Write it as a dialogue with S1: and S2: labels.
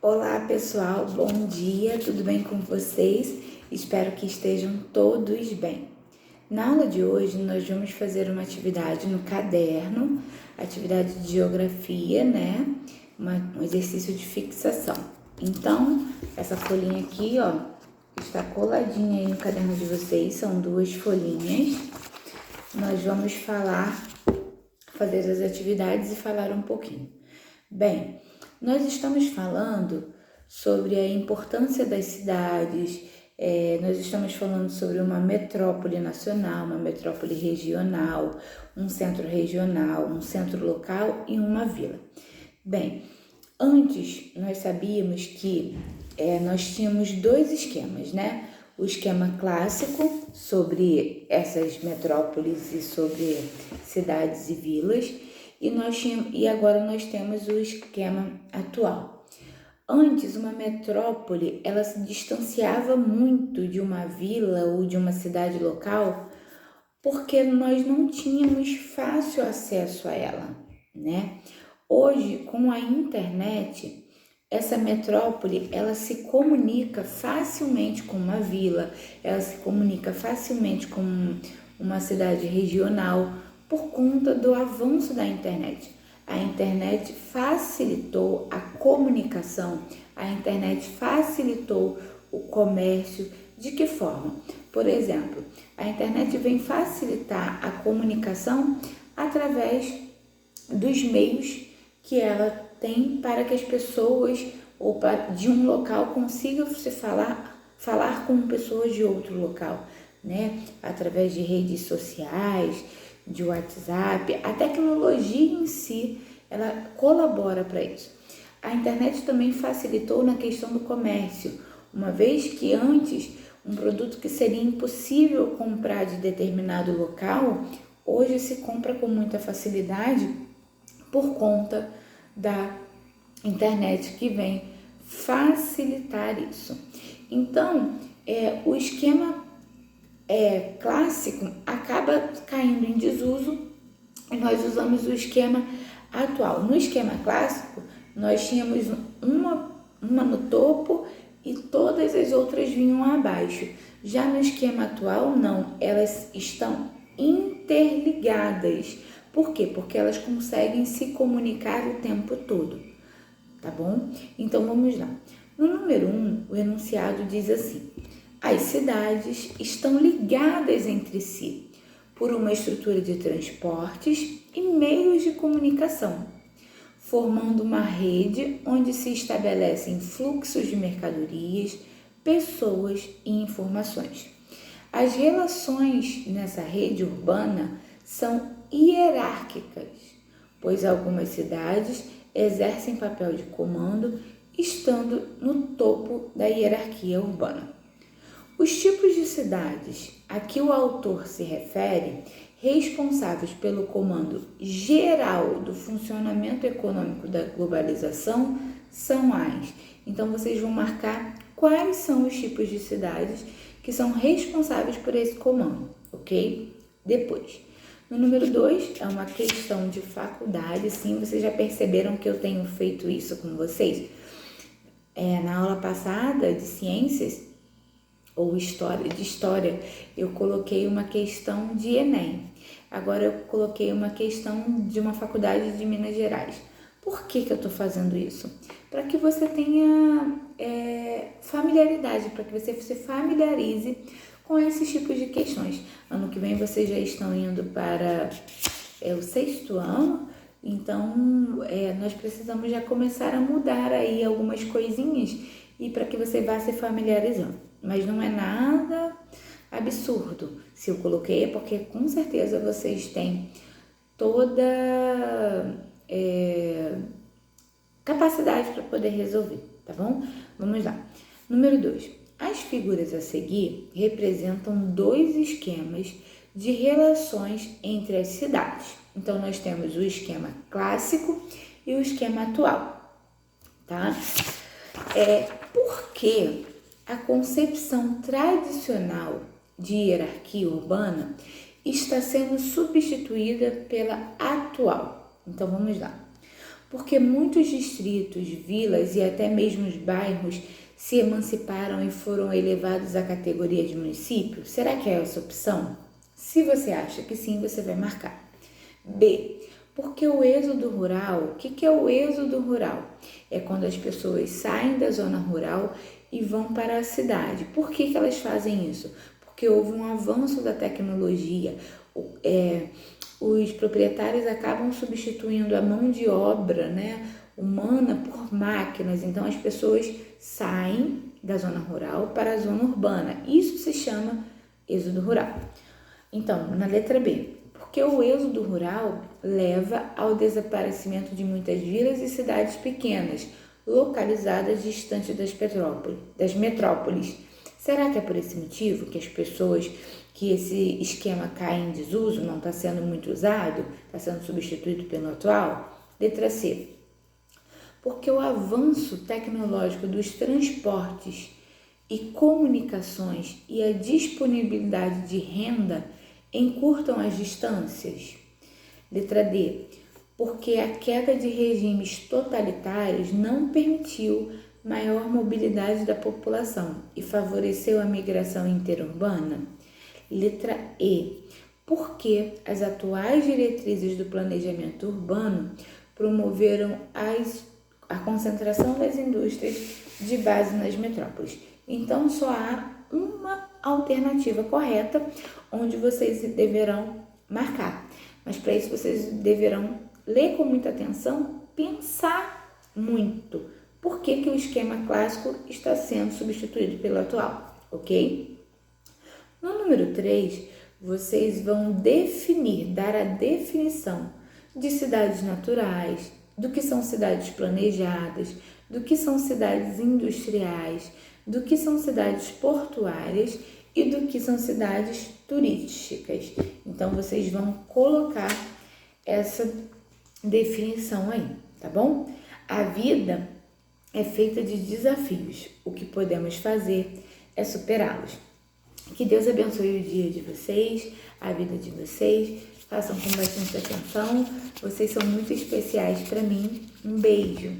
S1: Olá pessoal, bom dia, tudo bem com vocês? Espero que estejam todos bem. Na aula de hoje nós vamos fazer uma atividade no caderno, atividade de geografia, né? Um exercício de fixação. Então, essa folhinha aqui, ó, está coladinha aí no caderno de vocês, são 2 folhinhas. Nós vamos fazer as atividades e falar um pouquinho. Bem, nós estamos falando sobre a importância das cidades, nós estamos falando sobre uma metrópole nacional, uma metrópole regional, um centro regional, um centro local e uma vila. Bem, antes nós sabíamos que nós tínhamos 2 esquemas, né? O esquema clássico sobre essas metrópoles e sobre cidades e vilas, e agora nós temos o esquema atual. Antes, uma metrópole, ela se distanciava muito de uma vila ou de uma cidade local, porque nós não tínhamos fácil acesso a ela, né? Hoje, com a internet, essa metrópole, ela se comunica facilmente com uma vila, ela se comunica facilmente com uma cidade regional, por conta do avanço da internet. A internet facilitou a comunicação, a internet facilitou o comércio. De que forma? Por exemplo, a internet vem facilitar a comunicação através dos meios que ela tem para que as pessoas de um local consigam se falar com pessoas de outro local, né? Através de redes sociais, de WhatsApp, a tecnologia em si, ela colabora para isso. A internet também facilitou na questão do comércio, uma vez que antes um produto que seria impossível comprar de determinado local, hoje se compra com muita facilidade por conta da internet que vem facilitar isso. Então, o esquema clássico acaba caindo em desuso e nós usamos o esquema atual. No esquema clássico, nós tínhamos uma no topo e todas as outras vinham abaixo. Já no esquema atual, não, elas estão interligadas. Por quê? Porque elas conseguem se comunicar o tempo todo, tá bom? Então, vamos lá. No número 1, o enunciado diz assim: as cidades estão ligadas entre si por uma estrutura de transportes e meios de comunicação, formando uma rede onde se estabelecem fluxos de mercadorias, pessoas e informações. As relações nessa rede urbana são hierárquicas, pois algumas cidades exercem papel de comando, estando no topo da hierarquia urbana. Os tipos de cidades a que o autor se refere, responsáveis pelo comando geral do funcionamento econômico da globalização, são as. Então, vocês vão marcar quais são os tipos de cidades que são responsáveis por esse comando, ok? Depois, no número 2, é uma questão de faculdade. Sim, vocês já perceberam que eu tenho feito isso com vocês? Na aula passada de ciências, ou história, eu coloquei uma questão de Enem. Agora eu coloquei uma questão de uma faculdade de Minas Gerais. Por que eu estou fazendo isso? Para que você tenha familiaridade, para que você se familiarize com esses tipos de questões. Ano que vem vocês já estão indo para o 6º ano, então nós precisamos já começar a mudar aí algumas coisinhas e para que você vá se familiarizando. Mas não é nada absurdo. Se eu coloquei é porque com certeza vocês têm toda capacidade para poder resolver, tá bom? Vamos lá. Número 2. As figuras a seguir representam 2 esquemas de relações entre as cidades. Então, nós temos o esquema clássico e o esquema atual, tá? Porque a concepção tradicional de hierarquia urbana está sendo substituída pela atual. Então, vamos lá. Porque muitos distritos, vilas e até mesmo os bairros se emanciparam e foram elevados à categoria de município? Será que é essa opção? Se você acha que sim, você vai marcar. B. Porque o êxodo rural, o que é o êxodo rural? É quando as pessoas saem da zona rural e vão para a cidade. Por que elas fazem isso? Porque houve um avanço da tecnologia. Os proprietários acabam substituindo a mão de obra, humana por máquinas. Então as pessoas saem da zona rural para a zona urbana. Isso se chama êxodo rural. Então, na letra B, porque o êxodo rural leva ao desaparecimento de muitas vilas e cidades pequenas, localizadas distante das metrópoles. Será que é por esse motivo que esse esquema cai em desuso, não está sendo muito usado, está sendo substituído pelo atual? Letra C, porque o avanço tecnológico dos transportes e comunicações e a disponibilidade de renda encurtam as distâncias. Letra D, porque a queda de regimes totalitários não permitiu maior mobilidade da população e favoreceu a migração interurbana. Letra E, porque as atuais diretrizes do planejamento urbano promoveram a concentração das indústrias de base nas metrópoles. Então, só há uma alternativa correta onde vocês deverão marcar. Mas para isso vocês deverão ler com muita atenção, pensar muito. Por que o esquema clássico está sendo substituído pelo atual, ok? No número 3, vocês vão dar a definição de cidades naturais, do que são cidades planejadas, do que são cidades industriais, do que são cidades portuárias e do que são cidades turísticas. Então, vocês vão colocar essa definição aí, tá bom? A vida é feita de desafios. O que podemos fazer é superá-los. Que Deus abençoe o dia de vocês, a vida de vocês. Façam com bastante atenção. Vocês são muito especiais para mim. Um beijo.